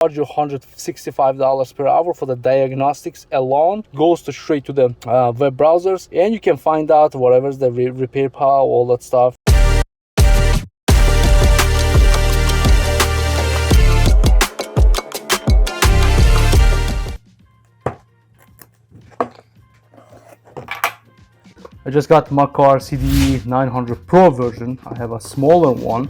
charge you $165 per hour for the diagnostics alone. Goes to straight to the web browsers, and you can find out whatever's the repair power, all that stuff. I just got Mucar CDE900 PRO version. I have a smaller one,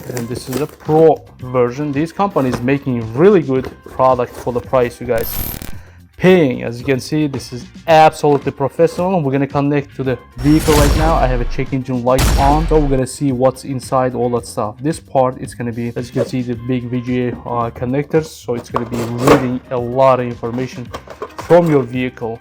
and this is a Pro version. These companies making really good product for the price you guys paying. As you can see, this is absolutely professional. We're gonna connect to the vehicle right now. I have a check engine light on, so we're gonna see what's inside, all that stuff. This part is gonna be, as you can see, the big VGA connectors, so it's gonna be reading a lot of information from your vehicle.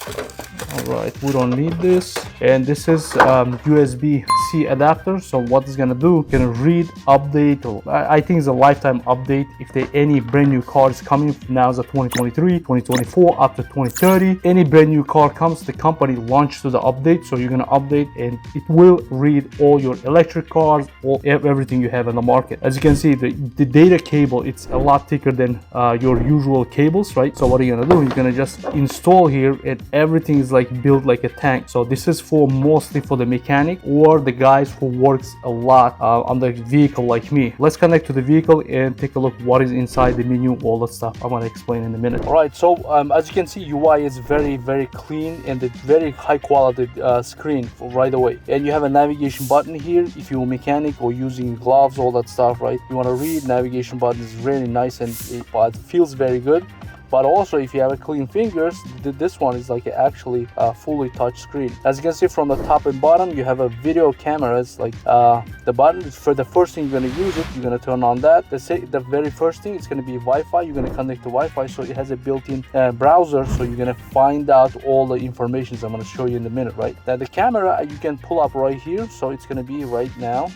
All right, we don't need this. And this is USB-C adapter. So what it's gonna do, gonna read, update, I think it's a lifetime update. If there any brand new car is coming, now is 2023, 2024, up to 2030, any brand new car comes, the company launches to the update. So you're gonna update and it will read all your electric cars, everything you have in the market. As you can see, the data cable, it's a lot thicker than your usual cables, right? So what are you gonna do? You're gonna just install here, and everything is like built like a tank. So this is for mostly for the mechanic or the guys who works a lot on the vehicle like me. Let's connect to the vehicle and take a look what is inside the menu, all that stuff I'm gonna explain in a minute. All right, so as you can see, UI is very clean and a very high quality screen right away. And you have a navigation button here if you're a mechanic or using gloves, all that stuff, right? You want to read, navigation button is really nice and it feels very good. But also, if you have a clean fingers, this one is like actually a fully touch screen. As you can see from the top and bottom, you have a video cameras. Like the button for the first thing you're going to use it, you're going to turn on that. The very first thing, it's going to be Wi-Fi. You're going to connect to Wi-Fi, so it has a built-in browser. So you're going to find out all the information I'm going to show you in a minute, right? Now the camera you can pull up right here, so it's going to be right now.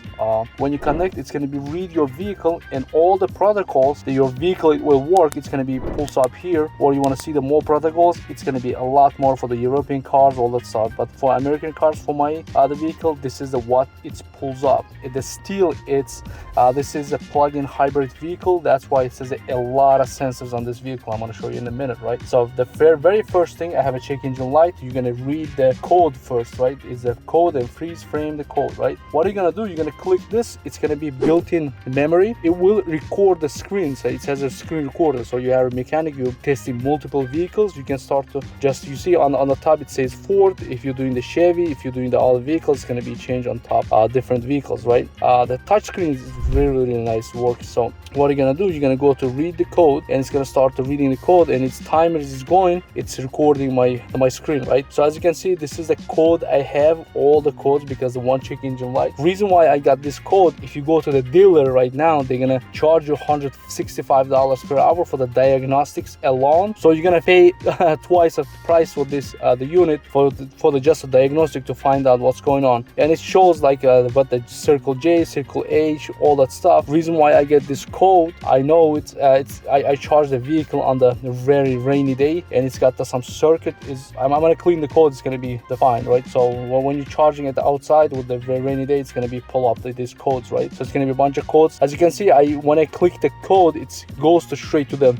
When you connect, it's going to be read your vehicle and all the protocols that your vehicle will work. It's going to be pulls up here, or you want to see the more protocols, it's going to be a lot more for the European cars, all that stuff. But for American cars, for my other vehicle, this is the what it pulls up. This is a plug-in hybrid vehicle. That's why it says a lot of sensors on this vehicle. I'm going to show you in a minute, right? So the very first thing, I have a check engine light. You're going to read the code first, right? Is the code and freeze frame the code, right? What are you going to do? You're going to click this. It's going to be built-in memory. It will record the screen. So it has a screen recorder. So you have a mechanic, you're testing multiple vehicles. You can start to just, you see on the top it says Ford. If you're doing the Chevy, if you're doing the other vehicles, it's going to be changed on top different vehicles, right? The touchscreen is really nice work. So what you're going to do, you're going to go to read the code, and it's going to start to reading the code, and its timer is going, it's recording my screen, right? So as you can see, this is the code. I have all the codes because the one check engine light. Reason why I got this code, if you go to the dealer right now, they're going to charge you $165 per hour for the diagnostics alone. So you're going to pay twice the price for this the unit for just a diagnostic to find out what's going on. And it shows like what the circle J, circle H, all that stuff. Reason why I get this code, I know I charge the vehicle on the very rainy day, and it's got some circuit. I'm gonna clean the code, it's gonna be defined, right? So when you're charging it outside with the very rainy day, it's gonna be pull up these codes, right? So it's gonna be a bunch of codes. As you can see, when I click the code, it goes straight to the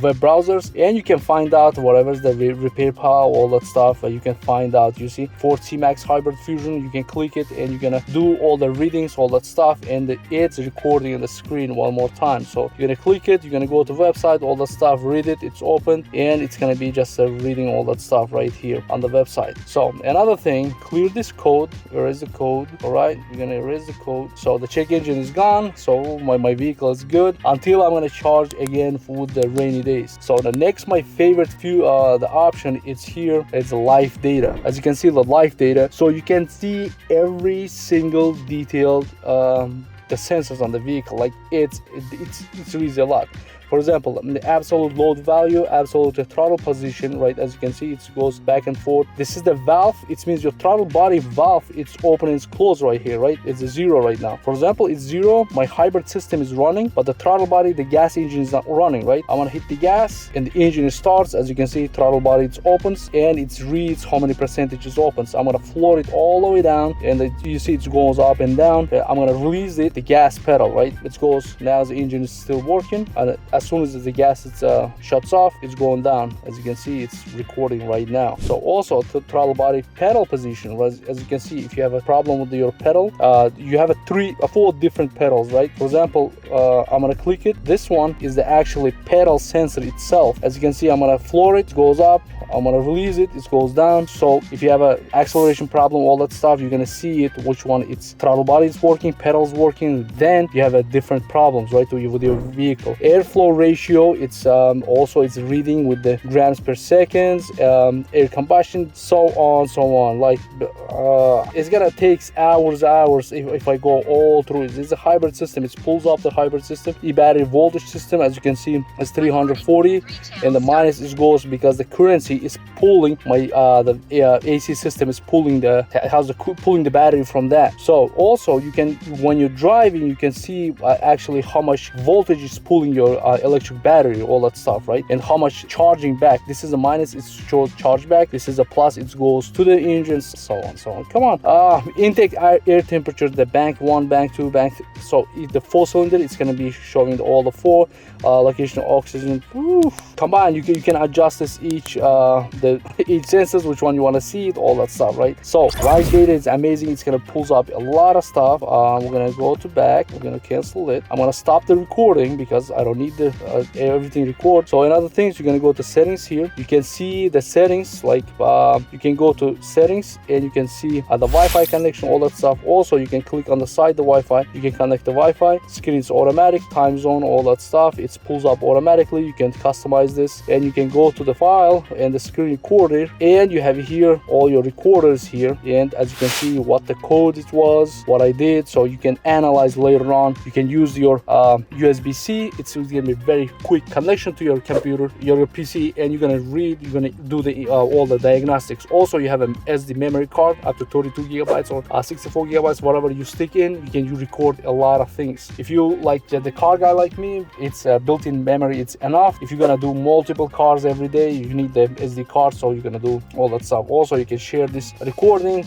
web browsers, and you can find out whatever's the repair power, all that stuff. You can find out, you see Ford C-Max Hybrid Fusion, you can click it and you're gonna do all the readings, all that stuff, and it's recording on the screen one more time. So you're gonna click it, you're gonna go to the website, all that stuff, read it, it's open, and it's gonna be just reading all that stuff right here on the website. So another thing, clear this code, erase the code. All right, you're gonna erase the code. So the check engine is gone, so my vehicle is good until I'm gonna charge again for the rainy days. So the next, my favorite the option, it's here, it's live data. As you can see, the live data, so you can see every single detailed the sensors on the vehicle. Like it's really a lot. For example, the absolute load value, absolute throttle position, right? As you can see, it goes back and forth. This is the valve. It means your throttle body valve, it's open and it's closed right here, right? It's a 0 right now. For example, it's 0. My hybrid system is running, but the throttle body, the gas engine is not running, right? I'm gonna hit the gas and the engine starts. As you can see, throttle body, it opens and it reads how many percentage is open. So I'm gonna floor it all the way down, and you see it goes up and down. I'm gonna release it, the gas pedal, right? It goes, now the engine is still working. And as soon as the gas shuts off, it's going down. As you can see, it's recording right now. So also the throttle body pedal position, as you can see, if you have a problem with your pedal, you have four different pedals, right? For example, I'm gonna click it. This one is the actually pedal sensor itself. As you can see, I'm gonna floor it goes up, I'm gonna release it goes down. So if you have an acceleration problem, all that stuff, you're gonna see it, which one it's throttle body is working, pedals working, then you have a different problems, right, with your vehicle. Airflow ratio, it's also it's reading with the grams per second, air combustion, so on. Like it's gonna take hours if I go all through it. It's a hybrid system. It pulls up the hybrid system. The battery voltage system, as you can see, is 340, and the minus is goes because the currency is pulling my the AC system is pulling the battery from that. So also you can, when you're driving, you can see actually how much voltage is pulling your electric battery, all that stuff, right? And how much charging back. This is a minus, it's shows charge back. This is a plus, it goes to the engines, so on. Come on. Intake air temperature, the bank 1, bank 2, bank 3. So the 4-cylinder, it's going to be showing all the 4. Location of oxygen. Come on, you can adjust this each sensors, which one you want to see it, all that stuff, right? So ride data is amazing. It's going to pull up a lot of stuff. We're going to go to back. We're going to cancel it. I'm going to stop the recording because I don't need the everything record. So in other things, you're going to go to settings here. You can see the settings, like you can go to settings and you can see the Wi-Fi connection, all that stuff. Also, you can click on the side the Wi-Fi. You can connect the Wi-Fi. Screen's automatic, time zone, all that stuff. It pulls up automatically. You can customize this, and you can go to the file and the screen recorder, and you have here all your recorders here. And as you can see, what the code it was, what I did, so you can analyze later on. You can use your USB-C. It's going to be very quick connection to your computer, your PC, and you're going to read. You're going to do the all the diagnostics. Also, you have an SD memory card up to 32 gigabytes or 64 gigabytes, whatever you stick in. You record a lot of things. If you like the car guy like me, it's built-in memory, it's enough. If you're gonna do multiple cars every day, you need the SD card, so you're gonna do all that stuff. Also, you can share this recording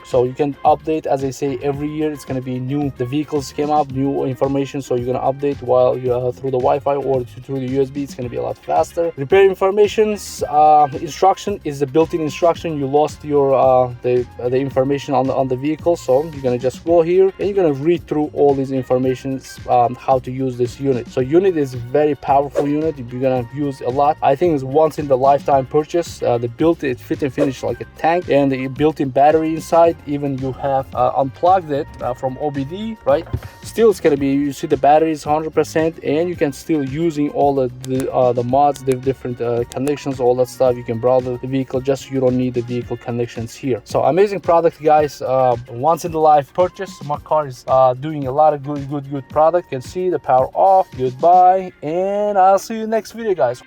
so you can update, as I say, every year. It's gonna be new, the vehicles came up, new information, so you're gonna update while you're through the Wi-Fi or through the USB. It's gonna be a lot faster. Repair informations, instruction is the built-in instruction. You lost your the information on the vehicle, so you're gonna just go here and you're gonna read through all these informations, how to use this unit. So unit is very powerful unit. You're gonna use a lot. I think it's once in the lifetime purchase. The built it fit and finish like a tank, and the built-in battery inside. Even you have unplugged it from OBD, right? Still, it's gonna be, you see the battery is 100%, and you can still using all the mods, the different connections, all that stuff. You can browse the vehicle, just you don't need the vehicle connections here. So amazing product, guys. Once in the life purchase. Mucar is doing a lot of good product. You can see the power off. Goodbye, and I'll see you next video, guys.